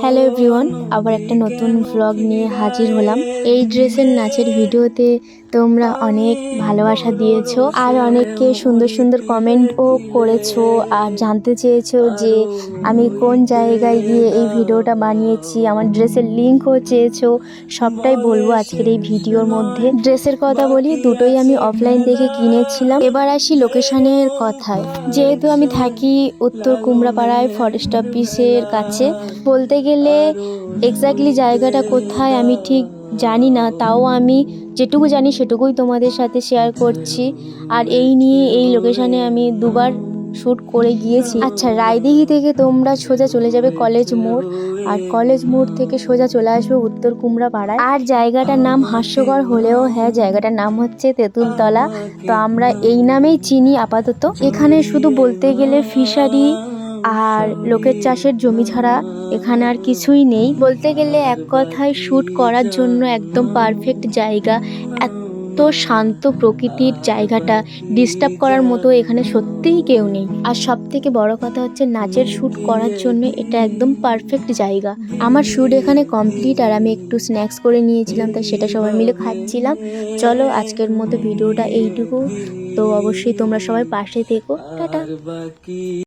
Hello everyone, আবার একটা নতুন ভ্লগ নিয়ে হাজির হলাম। এই ড্রেসের নাচের ভিডিওতে তোমরা অনেক ভালোবাসা দিয়েছো আর অনেককে সুন্দর সুন্দর কমেন্টও করেছো আর জানতে চেয়েছো যে আমি কোন জায়গায় গিয়ে এই ভিডিওটা বানিয়েছি, আমার ড্রেসের লিঙ্কও চেয়েছো। সবটাই বলবো আজকের এই ভিডিওর মধ্যে। ড্রেসের কথা বলি, দুটোই আমি অফলাইন থেকে কিনেছিলাম। এবার আসি লোকেশনের কথায়। যেহেতু আমি থাকি উত্তর কুমড়াপাড়ায় ফরেস্ট অফিসের কাছে, বলতে গেলে এক্স্যাক্টলি জায়গাটা কোথায় আমি ঠিক জানি না, তাও আমি যেটুকু জানি সেটুকুই তোমাদের সাথে শেয়ার করছি। আর এই নিয়ে এই লোকেশানে আমি দুবার শ্যুট করে গিয়েছি। আচ্ছা, রায়দিঘি থেকে তোমরা সোজা চলে যাবে কলেজ মোড়, আর কলেজ মোড় থেকে সোজা চলে আসবে উত্তর কুমড়াপাড়ায়। আর জায়গাটার নাম হাস্যকর হলেও হ্যাঁ, জায়গাটার নাম হচ্ছে তেঁতুলতলা। তো আমরা এই নামেই চিনি আপাতত। এখানে শুধু বলতে গেলে ফিশারি আর লোকের চাষের জমি ছাড়া এখানে আর কিছুই নেই। বলতে গেলে এক কথায় শ্যুট করার জন্য একদম পারফেক্ট জায়গা। এত শান্ত প্রকৃতির জায়গাটা, ডিস্টার্ব করার মতো এখানে সত্যিই কেউ নেই। আর সব থেকে বড় কথা হচ্ছে নাচের শ্যুট করার জন্য এটা একদম পারফেক্ট জায়গা। আমার শ্যুট এখানে কমপ্লিট আর আমি একটু স্ন্যাক্স করে নিয়েছিলাম, তাই সেটা সবাই মিলে খাচ্ছিলাম। চলো আজকের মতো ভিডিওটা এইটুকু। তো অবশ্যই তোমরা সবাই পাশে থেকো। টাটা।